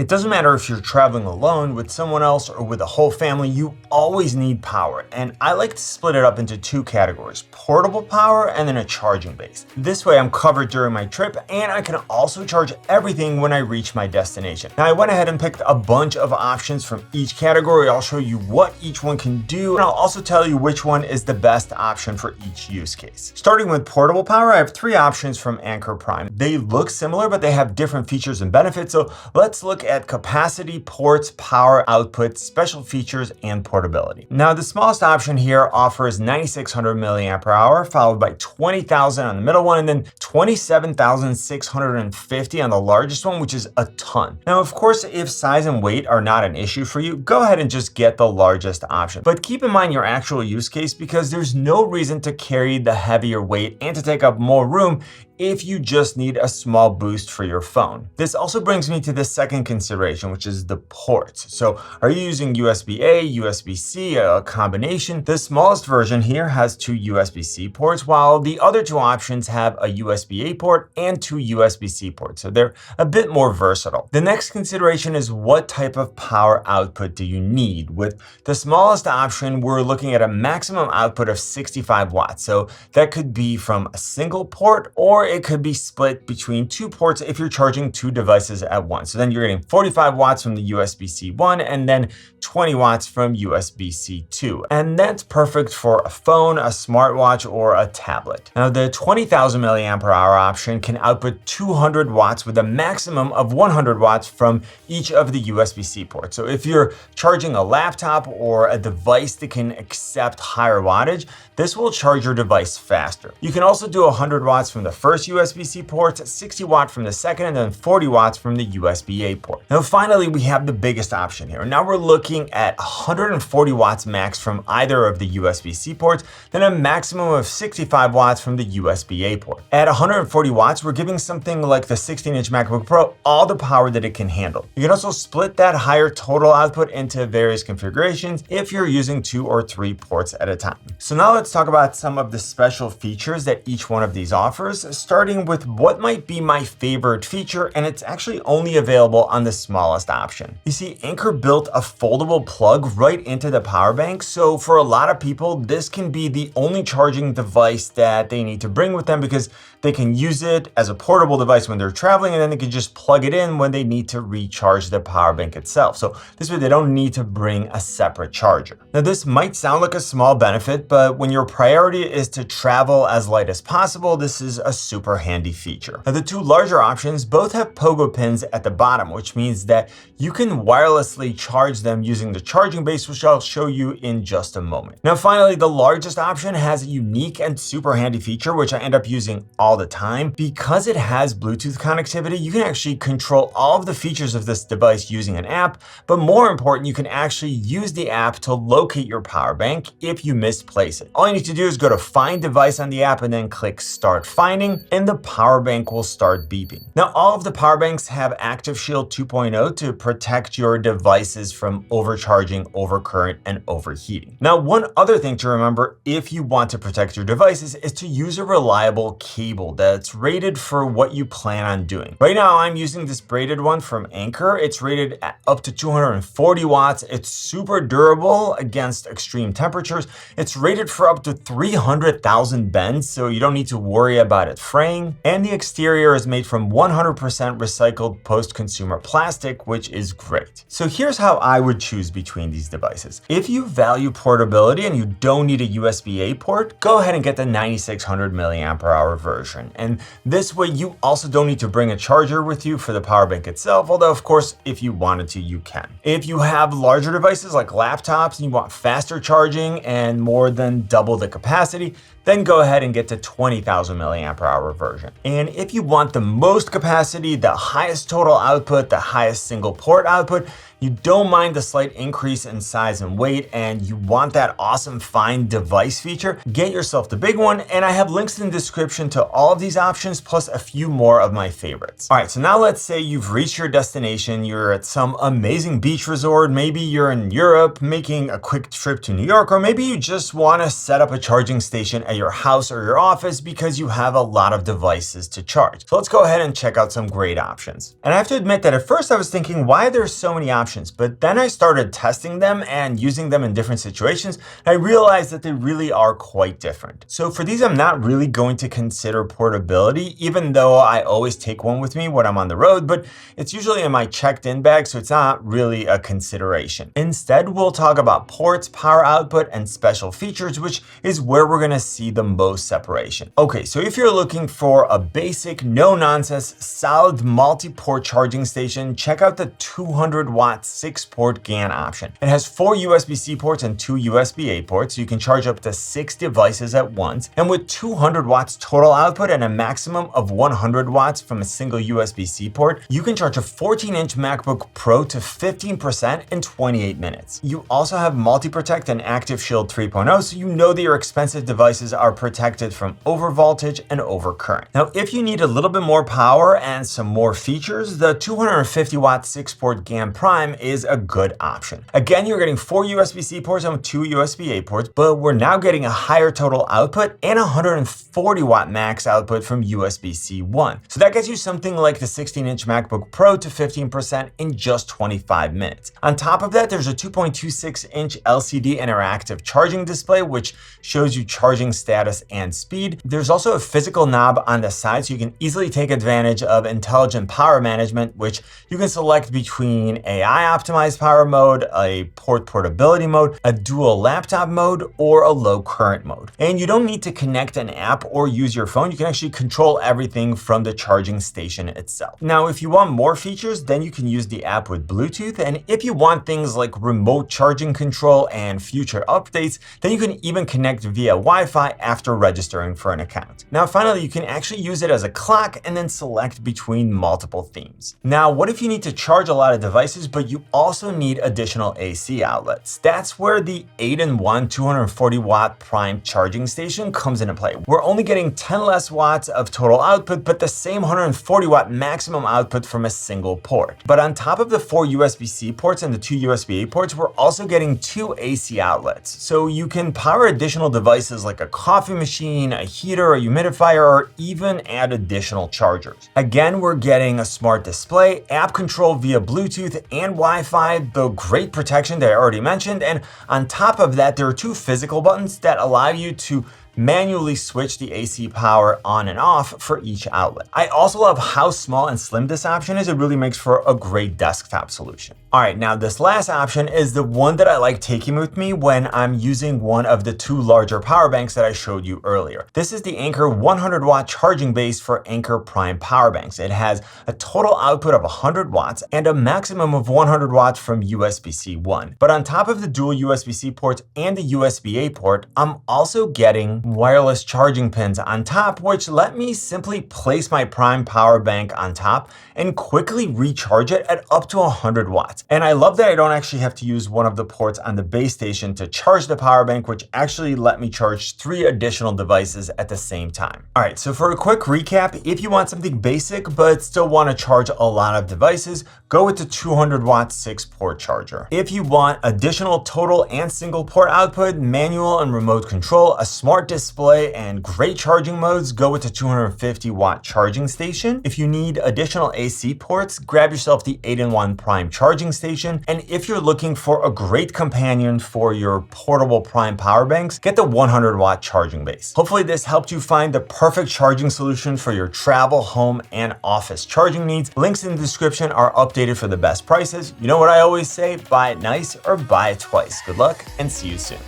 It doesn't matter if you're traveling alone, with someone else, or with a whole family, you always need power. And I like to split it up into two categories: portable power and then a charging base. This way I'm covered during my trip, and I can also charge everything when I reach my destination. Now I went ahead and picked a bunch of options from each category. I'll show you what each one can do, and I'll also tell you which one is the best option for each use case. Starting with portable power, I have three options from Anker Prime. They look similar, but they have different features and benefits. So let's look at capacity, ports, power output, special features, and portability. Now the smallest option here offers 9600 milliampere hour, followed by 20,000 on the middle one, and then 27,650 on the largest one, which is a ton. Now, of course, if size and weight are not an issue for you, go ahead and just get the largest option. But keep in mind your actual use case, because there's no reason to carry the heavier weight and to take up more room if you just need a small boost for your phone. This also brings me to the second consideration, which is the ports. So are you using USB-A, USB-C, a combination? The smallest version here has two USB-C ports, while the other two options have a USB-A port and two USB-C ports. So they're a bit more versatile. The next consideration is what type of power output do you need? With the smallest option, we're looking at a maximum output of 65 watts. So that could be from a single port, or it could be split between two ports if you're charging two devices at once. So then you're getting 45 watts from the USB-C 1 and then 20 watts from USB-C 2. And that's perfect for a phone, a smartwatch, or a tablet. Now the 20,000 milliampere hour option can output 200 watts with a maximum of 100 watts from each of the USB-C ports. So if you're charging a laptop or a device that can accept higher wattage, this will charge your device faster. You can also do 100 watts from the first USB-C port, 60 watts from the second, and then 40 watts from the USB-A port. Now finally, we have the biggest option here. Now we're looking at 140 watts max from either of the USB-C ports, then a maximum of 65 watts from the USB-A port. At 140 watts, we're giving something like the 16-inch MacBook Pro all the power that it can handle. You can also split that higher total output into various configurations if you're using 2 or 3 ports at a time. So now let's talk about some of the special features that each one of these offers, starting with what might be my favorite feature, and it's actually only available on the smallest option. You see, Anker built a foldable plug right into the power bank, so for a lot of people, this can be the only charging device that they need to bring with them, because they can use it as a portable device when they're traveling, and then they can just plug it in when they need to recharge the power bank itself. So this way they don't need to bring a separate charger. Now this might sound like a small benefit, but when your priority is to travel as light as possible, this is a super handy feature. Now the two larger options both have pogo pins at the bottom, which means that you can wirelessly charge them using the charging base, which I'll show you in just a moment. Now finally, the largest option has a unique and super handy feature, which I end up using all the time. Because it has Bluetooth connectivity, you can actually control all of the features of this device using an app, but more important, you can actually use the app to locate your power bank if you misplace it. All you need to do is go to Find Device on the app and then click Start Finding, and the power bank will start beeping. Now, all of the power banks have Active Shield 2.0 to protect your devices from overcharging, overcurrent, and overheating. Now, one other thing to remember if you want to protect your devices is to use a reliable cable that's rated for what you plan on doing. Right now, I'm using this braided one from Anker. It's rated at up to 240 watts. It's super durable against extreme temperatures. It's rated for up to 300,000 bends, so you don't need to worry about it fraying. And the exterior is made from 100% recycled post-consumer plastic, which is great. So here's how I would choose between these devices. If you value portability and you don't need a USB-A port, go ahead and get the 9600 milliampere hour version. And this way you also don't need to bring a charger with you for the power bank itself, although of course, if you wanted to, you can. If you have larger devices like laptops and you want faster charging and more than double the capacity, then go ahead and get the 20,000 milliampere hour version. And if you want the most capacity, the highest total output, the highest single port output, you don't mind the slight increase in size and weight, and you want that awesome Find Device feature, get yourself the big one, and I have links in the description to all of these options, plus a few more of my favorites. All right, so now let's say you've reached your destination, you're at some amazing beach resort, maybe you're in Europe making a quick trip to New York, or maybe you just want to set up a charging station at your house or your office because you have a lot of devices to charge. So let's go ahead and check out some great options. And I have to admit that at first I was thinking, why are there so many options? But then I started testing them and using them in different situations. And I realized that they really are quite different. So for these, I'm not really going to consider portability, even though I always take one with me when I'm on the road, but it's usually in my checked-in bag, so it's not really a consideration. Instead, we'll talk about ports, power output, and special features, which is where we're gonna see the most separation. Okay, so if you're looking for a basic, no-nonsense, solid multi-port charging station, check out the 200-watt 6-port GaN option. It has 4 USB-C ports and 2 USB-A ports, so you can charge up to 6 devices at once. And with 200 watts total output and a maximum of 100 watts from a single USB-C port, you can charge a 14-inch MacBook Pro to 15% in 28 minutes. You also have Multi-Protect and Active Shield 3.0, so you know that your expensive devices are protected from overvoltage and overcurrent. Now, if you need a little bit more power and some more features, the 250-watt 6-port GaN Prime is a good option. Again, you're getting 4 USB-C ports and 2 USB-A ports, but we're now getting a higher total output and 140-watt max output from USB-C 1. So that gets you something like the 16-inch MacBook Pro to 15% in just 25 minutes. On top of that, there's a 2.26-inch LCD interactive charging display, which shows you charging status and speed. There's also a physical knob on the side, so you can easily take advantage of intelligent power management, which you can select between AI optimized power mode, a port portability mode, a dual laptop mode, or a low current mode. And you don't need to connect an app or use your phone. You can actually control everything from the charging station itself. Now, if you want more features, then you can use the app with Bluetooth. And if you want things like remote charging control and future updates, then you can even connect via Wi-Fi after registering for an account. Now, finally, you can actually use it as a clock and then select between multiple themes. Now, what if you need to charge a lot of devices, but you also need additional AC outlets? That's where the 8-in-1 240-watt Prime charging station comes into play. We're only getting 10 less watts of total output, but the same 140-watt maximum output from a single port. But on top of the 4 USB-C ports and the 2 USB-A ports, we're also getting 2 AC outlets. So you can power additional devices like a coffee machine, a heater, a humidifier, or even add additional chargers. Again, we're getting a smart display, app control via Bluetooth and Wi-Fi, the great protection that I already mentioned, and on top of that, there are 2 physical buttons that allow you to manually switch the AC power on and off for each outlet. I also love how small and slim this option is. It really makes for a great desktop solution. All right, now this last option is the one that I like taking with me when I'm using one of the 2 larger power banks that I showed you earlier. This is the Anker 100-watt charging base for Anker Prime power banks. It has a total output of 100 watts and a maximum of 100 watts from USB-C 1. But on top of the dual USB-C ports and the USB-A port, I'm also getting wireless charging pins on top, which let me simply place my Prime power bank on top and quickly recharge it at up to 100 watts. And I love that I don't actually have to use one of the ports on the base station to charge the power bank, which actually let me charge 3 additional devices at the same time. All right, so for a quick recap, if you want something basic but still want to charge a lot of devices, go with the 200-watt 6-port charger. If you want additional total and single port output, manual and remote control, a smart display, and great charging modes, go with the 250-watt charging station. If you need additional AC ports, grab yourself the 8-in-1 Prime charging station. And if you're looking for a great companion for your portable Prime power banks, get the 100-watt charging base. Hopefully this helped you find the perfect charging solution for your travel, home, and office charging needs. Links in the description are updated for the best prices. You know what I always say, buy it nice or buy it twice. Good luck and see you soon.